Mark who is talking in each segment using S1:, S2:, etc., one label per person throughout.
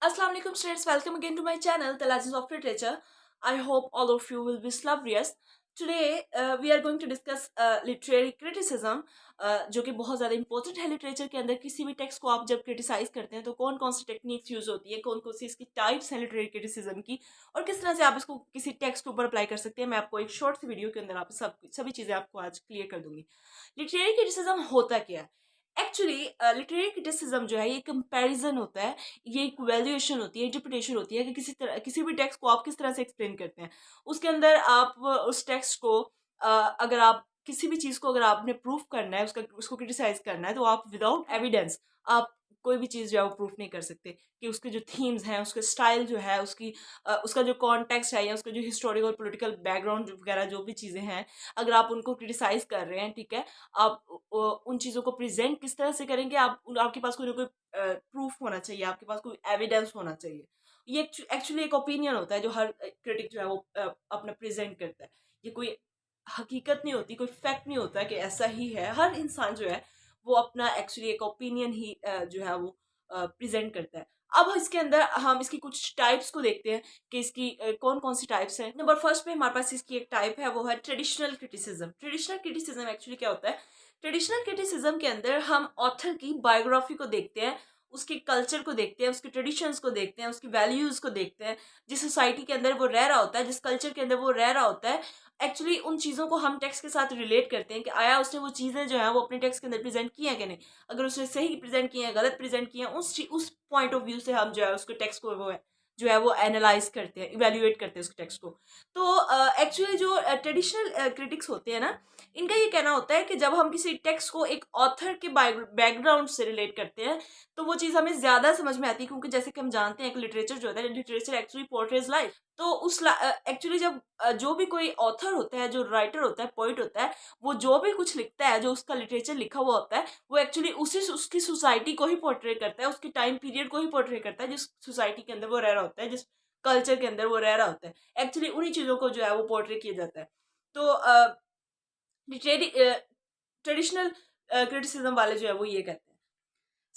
S1: Assalamu alaikum students, welcome again to my channel, The Legends of Literature. I hope all of you will be salubrious. Today we are going to discuss literary criticism, जो कि बहुत ज़्यादा important है literature के अंदर। किसी भी text को आप जब क्रिटिसाइज करते हैं तो कौन कौन सी टेक्निक्स यूज होती है, कौन कौन सी इसकी टाइप्स हैं लिटरेरी क्रिटिसिज्म की, और किस तरह से आप इसको किसी टेक्स्ट के ऊपर अप्लाई कर सकते हैं। मैं आपको एक शॉर्ट सी वीडियो के अंदर आप सभी चीज़ें आपको आज क्लियर कर दूंगी। लिटरेरी क्रिटिसिज्म होता क्या है? एक्चुअली लिटरेरी क्रिटिसिज्म जो है ये कंपैरिजन होता है, ये एक वैल्यूएशन होती है, इंटरप्रिटेशन होती है कि किसी भी टेक्स्ट को आप किस तरह से एक्सप्लेन करते हैं। उसके अंदर आप उस टेक्स्ट को अगर आप किसी भी चीज़ को अगर आपने प्रूफ करना है, उसका उसको क्रिटिसाइज करना है, तो आप विदाउट एविडेंस आप कोई भी चीज़ जो है वो प्रूफ नहीं कर सकते कि उसके जो थीम्स हैं, उसके स्टाइल जो है, उसका जो कॉन्टेक्स्ट है या उसका जो हिस्टोरिकल पॉलिटिकल बैकग्राउंड वगैरह जो भी चीज़ें हैं, अगर आप उनको क्रिटिसाइज कर रहे हैं, ठीक है, आप उन चीज़ों को प्रेजेंट किस तरह से करेंगे, आपके पास कोई ना कोई प्रूफ होना चाहिए, आपके पास कोई एविडेंस होना चाहिए। ये एक्चुअली एक ओपिनियन होता है जो हर क्रिटिक जो है वो अपना प्रेजेंट करता है। ये कोई हकीकत नहीं होती, कोई फैक्ट नहीं होता कि ऐसा ही है। हर इंसान जो है वो अपना एक्चुअली एक ओपिनियन ही जो है वो प्रेजेंट करता है। अब इसके अंदर हम इसकी कुछ टाइप्स को देखते हैं कि इसकी कौन कौन सी टाइप्स हैं। नंबर फर्स्ट पे हमारे पास इसकी एक टाइप है, वो है traditional criticism. Traditional criticism actually क्या होता है? ट्रेडिशनल क्रिटिसिज्म के अंदर हम ऑथर की बायोग्राफी को देखते हैं, उसके कल्चर को देखते हैं, उसके ट्रेडिशंस को देखते हैं, उसकी वैल्यूज को देखते हैं, जिस सोसाइटी के अंदर वो रह रहा होता है, जिस कल्चर के अंदर वो रह रहा होता है। एक्चुअली उन चीज़ों को हम टेक्स्ट के साथ रिलेट करते हैं कि आया उसने वो चीज़ें जो है वो अपने टेक्स्ट के अंदर प्रेजेंट की हैं कि नहीं। अगर उसने सही प्रेजेंट की हैं, गलत प्रेजेंट की हैं, उस पॉइंट ऑफ व्यू से हम जो है उसके टेक्स्ट को वो है जो है वो एनालाइज करते हैं, इवेल्युएट करते हैं उसके टेक्स्ट को। तो एक्चुअली जो ट्रेडिशनल क्रिटिक्स होते हैं ना, इनका ये कहना होता है कि जब हम किसी टेक्स्ट को एक ऑथर के बैकग्राउंड से रिलेट करते हैं तो वो चीज़ हमें ज़्यादा समझ में आती है, क्योंकि जैसे कि हम जानते हैं कि लिटरेचर जो होता है, लिटरेचर एक्चुअली पोर्ट्रेज लाइफ। तो एक्चुअली जब जो भी कोई ऑथर होता है, जो राइटर होता है, पोइट होता है, वो जो भी कुछ लिखता है, जो उसका लिटरेचर लिखा हुआ होता है, वो एक्चुअली उसी उसकी सोसाइटी को ही पोर्ट्रे करता है, उसकी टाइम पीरियड को ही पोर्ट्रे करता है, जिस सोसाइटी के अंदर वो रह रहा होता है, जिस कल्चर के अंदर वो रह रहा होता है। एक्चुअली उन्हीं चीज़ों को जो है वो पोर्ट्रे किया जाता है। तो लिटरेरी ट्रेडिशनल क्रिटिसिज्म वाले जो है वो ये कहते हैं।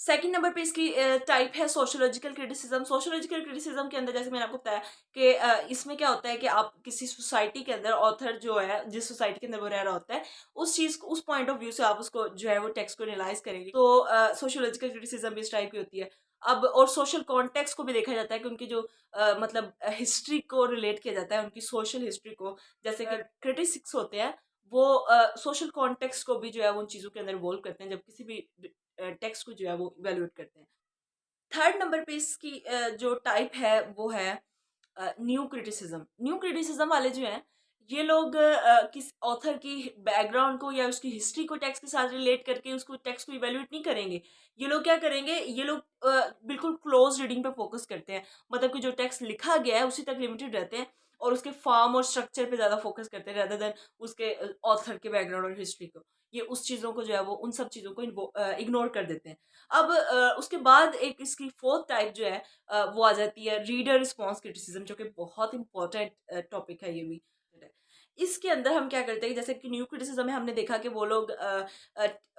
S1: सेकंड नंबर पे इसकी टाइप है सोशियोलॉजिकल क्रिटिसिज्म। सोशियोलॉजिकल क्रिटिसिज्म के अंदर जैसे मैंने आपको बताया कि इसमें क्या होता है कि आप किसी सोसाइटी के अंदर ऑथर जो है, जिस सोसाइटी के अंदर वो रह रहा होता है, उस चीज को, उस पॉइंट ऑफ व्यू से आप उसको जो है वो टेक्स्ट को एनालाइज करेंगे। तो सोशियोलॉजिकल क्रिटिसिज्म भी इस टाइप की होती है। अब और सोशल कॉन्टेक्स्ट को भी देखा जाता है कि उनकी जो मतलब हिस्ट्री को रिलेट किया जाता है, उनकी सोशल हिस्ट्री को। जैसे कि क्रिटिक्स होते हैं वो सोशल कॉन्टेक्स्ट को भी जो है वो उन चीज़ों के अंदर इन्वॉल्व करते हैं जब किसी भी टेक्स्ट को जो है वो इवेल्युएट करते हैं। थर्ड नंबर पे इसकी जो टाइप है वो है न्यू क्रिटिसिज्म। न्यू क्रिटिसिज्म वाले जो हैं, ये लोग किस ऑथर की बैकग्राउंड को या उसकी हिस्ट्री को टेक्स्ट के साथ रिलेट करके उसको टेक्स्ट को इवेल्युएट नहीं करेंगे। ये लोग क्या करेंगे, ये लोग बिल्कुल क्लोज रीडिंग पे फोकस करते हैं। मतलब कि जो टेक्स्ट लिखा गया है उसी तक लिमिटेड रहते हैं, और उसके फॉर्म और स्ट्रक्चर पे ज़्यादा फोकस करते हैं, रेदर देन उसके ऑथर के बैकग्राउंड और हिस्ट्री को। ये उस चीज़ों को जो है वो उन सब चीज़ों को इग्नोर कर देते हैं। अब उसके बाद एक इसकी फोर्थ टाइप जो है वो आ जाती है रीडर रिस्पॉन्स क्रिटिसिज्म, जो कि बहुत इंपॉर्टेंट टॉपिक है ये भी। इसके अंदर हम क्या करते हैं, जैसे कि न्यू क्रिटिसिज्म में हमने देखा कि वो लोग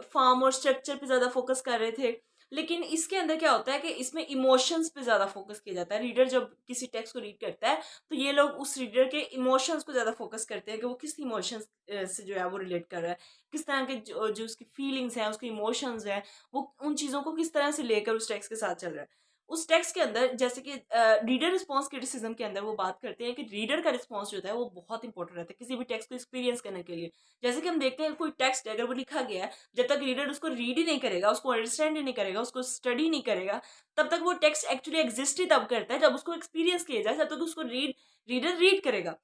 S1: फॉर्म और स्ट्रक्चर पे ज़्यादा फोकस कर रहे थे, लेकिन इसके अंदर क्या होता है कि इसमें इमोशंस पे ज़्यादा फोकस किया जाता है। रीडर जब किसी टेक्स्ट को रीड करता है तो ये लोग उस रीडर के इमोशंस को ज़्यादा फोकस करते हैं कि वो किस इमोशंस से जो है वो रिलेट कर रहा है, किस तरह के जो उसकी फीलिंग्स हैं, उसके इमोशंस हैं, वो उन चीज़ों को किस तरह से लेकर उस टेक्स्ट के साथ चल रहा है। उस टेक्स्ट के अंदर जैसे कि रीडर रिस्पॉन्स क्रिटिसिज्म के अंदर वो बात करते हैं कि रीडर का रिस्पॉन्स जो होता है वो बहुत इंपॉर्टेंट रहता है किसी भी टेक्स्ट को एक्सपीरियंस करने के लिए। जैसे कि हम देखते हैं कोई टेक्स्ट है, अगर वो लिखा गया है, जब तक रीडर उसको रीड ही नहीं करेगा, उसको अंडरस्टैंड ही नहीं करेगा, उसको स्टडी नहीं करेगा, तब तक वो टेक्स्ट एक्चुअली एग्जिस्ट ही तब करता है जब उसको एक्सपीरियंस किया जाए, जब तक उसको रीडर रीड करेगा।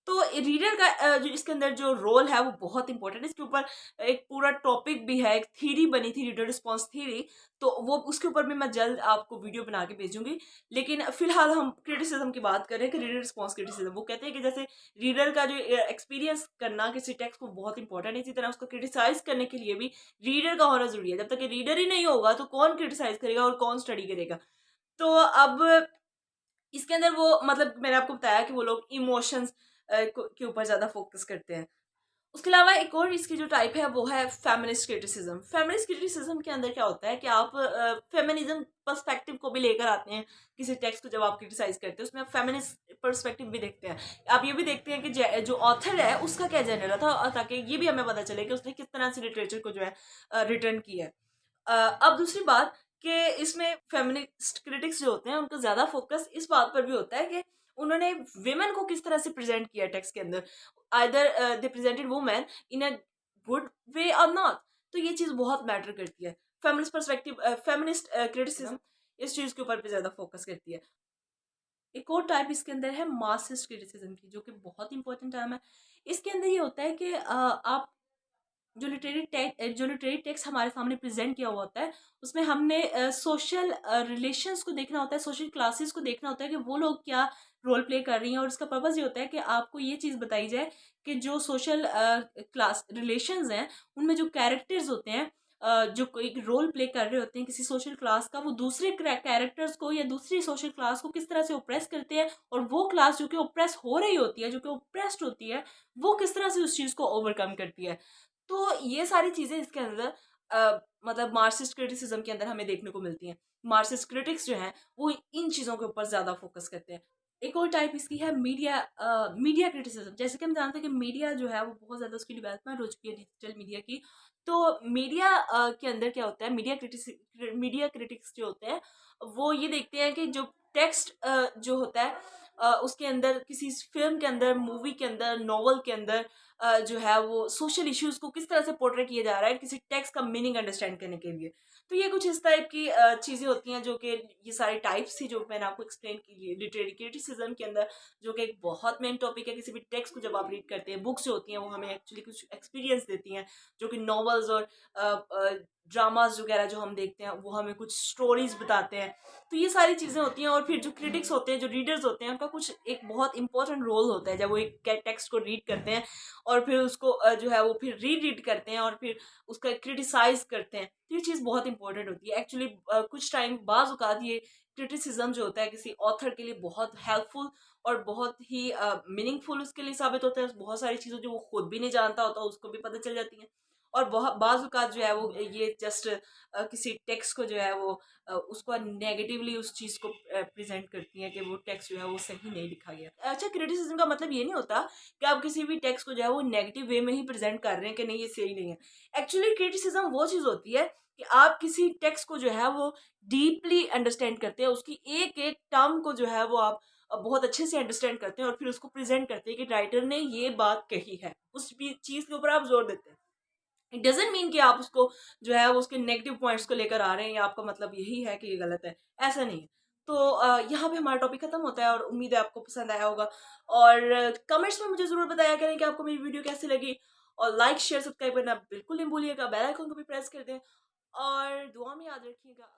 S1: तो रीडर का जो इसके अंदर जो रोल है वो बहुत इंपॉर्टेंट है। इसके ऊपर एक पूरा टॉपिक भी है, एक थ्योरी बनी थी, रीडर रिस्पॉन्स थ्योरी। तो वो उसके ऊपर भी मैं जल्द आपको वीडियो बना के भेजूंगी। लेकिन फिलहाल हम क्रिटिसिज्म की बात करें कि रीडर रिस्पॉन्स क्रिटिसिज्म, वो कहते हैं कि जैसे रीडर का जो एक्सपीरियंस करना किसी टेक्स्ट को बहुत इंपॉर्टेंट है, इसी तरह उसको क्रिटिसाइज करने के लिए भी रीडर का होना जरूरी है। जब तक रीडर ही नहीं होगा तो कौन क्रिटिसाइज करेगा और कौन स्टडी करेगा। तो अब इसके अंदर वो मतलब मैंने आपको बताया कि वो लोग इमोशंस के ऊपर ज़्यादा फोकस करते हैं। उसके अलावा एक और इसकी जो टाइप है वो है फेमिनिस्ट क्रिटिसिज्म। फेमिनिस्ट क्रिटिसिज्म के अंदर क्या होता है कि आप फेमिनिज्म पर्सपेक्टिव को भी लेकर आते हैं किसी टेक्स्ट को जब आप क्रिटिसाइज करते हैं, उसमें आप फेमिनिस्ट पर्सपेक्टिव भी देखते हैं। आप ये भी देखते हैं कि जो ऑथर है उसका क्या जेंडर था, ताकि ये भी हमें पता चले कि उसने किस तरह से लिटरेचर को जो है रिटर्न किया है। अब दूसरी बात कि इसमें फेमिनिस्ट क्रिटिक्स जो होते हैं उनका ज्यादा फोकस इस बात पर भी होता है कि उन्होंने विमेन को किस तरह से प्रेजेंट किया टेक्स्ट के अंदर, either they presented women in a good way और नॉट। तो ये चीज बहुत मैटर करती है। फेमिनिस्ट पर्सपेक्टिव, फेमिनिस्ट क्रिटिसिज्म इस चीज के ऊपर भी ज्यादा फोकस करती है। एक और टाइप इसके अंदर है मार्क्सिस्ट क्रिटिसिज्म की, जो कि बहुत इंपॉर्टेंट टर्म है। इसके अंदर ये होता है कि आप जो लिटरेरी टेक्स्ट हमारे सामने प्रेजेंट किया हुआ होता है उसमें हमने सोशल रिलेशंस को देखना होता है, सोशल क्लासेस को देखना होता है कि वो लोग क्या रोल प्ले कर रही हैं, और इसका पर्पज़ ये होता है कि आपको ये चीज़ बताई जाए कि जो सोशल क्लास रिलेशंस हैं उनमें जो कैरेक्टर्स होते हैं, जो कोई रोल प्ले कर रहे होते हैं किसी सोशल क्लास का, वो दूसरे कैरेक्टर्स को या दूसरी सोशल क्लास को किस तरह से ओप्रेस करते हैं, और वो क्लास जो कि ओप्रेस हो रही होती है, जो कि ओप्रेस्ड होती है, वो किस तरह से उस चीज़ को ओवरकम करती है। तो ये सारी चीज़ें इसके अंदर मतलब मार्क्सिस्ट क्रिटिसिज्म के अंदर हमें देखने को मिलती हैं। मार्क्सिस्ट क्रिटिक्स जो हैं वो इन चीज़ों के ऊपर ज़्यादा फोकस करते हैं। एक और टाइप इसकी है मीडिया क्रिटिसिज्म। जैसे कि हम जानते हैं कि मीडिया जो है वो बहुत ज़्यादा उसकी डेवलपमेंट हो चुकी है डिजिटल मीडिया की। तो मीडिया के अंदर क्या होता है, मीडिया क्रिटिक्स जो होते हैं वो ये देखते हैं कि जो टेक्स्ट जो होता है उसके अंदर, किसी फिल्म के अंदर, मूवी के अंदर, नॉवल के अंदर जो है वो सोशल इश्यूज को किस तरह से पोर्ट्रे किया जा रहा है किसी टेक्स्ट का मीनिंग अंडरस्टैंड करने के लिए। तो ये कुछ इस टाइप की चीज़ें होती हैं, जो कि ये सारे टाइप्स थी जो मैंने आपको एक्सप्लेन की लिटरेरी क्रिटिसिज्म के अंदर, जो कि एक बहुत मेन टॉपिक है। किसी भी टेक्स्ट को जब आप रीड करते हैं, बुक्स जो होती हैं वो हमें एक्चुअली कुछ एक्सपीरियंस देती हैं, जो कि नॉवेल्स और ड्रामाज वगैरह जो हम देखते हैं वो हमें कुछ स्टोरीज बताते हैं। तो ये सारी चीज़ें होती हैं। और फिर जो क्रिटिक्स होते हैं, जो रीडर्स होते हैं, उनका कुछ एक बहुत इंपॉर्टेंट रोल होता है जब वो एक टेक्स्ट को रीड करते हैं और फिर उसको जो है वो फिर रीड करते हैं और फिर उसका क्रिटिसाइज करते हैं। तो ये चीज़ बहुत इंपॉर्टेंट होती है एक्चुअली। कुछ टाइम बाज औकात ये क्रिटिसिज्म जो होता है किसी ऑथर के लिए बहुत हेल्पफुल और बहुत ही मीनिंगफुल उसके लिए साबित होता है। बहुत सारी चीज़ें जो वो खुद भी नहीं जानता होता उसको भी पता चल जाती हैं। और बहुत बाज औकात जो है वो ये जस्ट किसी टेक्स्ट को जो है वो उसको नेगेटिवली उस चीज़ को प्रेजेंट करती हैं कि वो टेक्स्ट जो है वो सही नहीं लिखा गया। अच्छा, क्रिटिसिज्म का मतलब ये नहीं होता कि आप किसी भी टेक्स्ट को जो है वो नेगेटिव वे में ही प्रेजेंट कर रहे हैं कि नहीं ये सही नहीं है। एक्चुअली क्रिटिसिज्म वो चीज़ होती है कि आप किसी टेक्स्ट को जो है वो डीपली अंडरस्टैंड करते हैं, उसकी एक एक टर्म को जो है वो आप बहुत अच्छे से अंडरस्टैंड करते हैं और फिर उसको प्रेजेंट करते हैं कि राइटर ने ये बात कही है, उस चीज़ के ऊपर आप जोर देते हैं। इट डजेंट मीन कि आप उसको जो है वो उसके नेगेटिव पॉइंट्स को लेकर आ रहे हैं या आपका मतलब यही है कि ये गलत है, ऐसा नहीं है। तो यहाँ पे हमारा टॉपिक खत्म होता है और उम्मीद है आपको पसंद आया होगा। और कमेंट्स में मुझे ज़रूर बताया करें कि आपको मेरी वीडियो कैसी लगी, और लाइक शेयर सब्सक्राइब करना बिल्कुल नहीं भूलिएगा, बेल आइकन को भी प्रेस कर दें और दुआ में याद रखिएगा।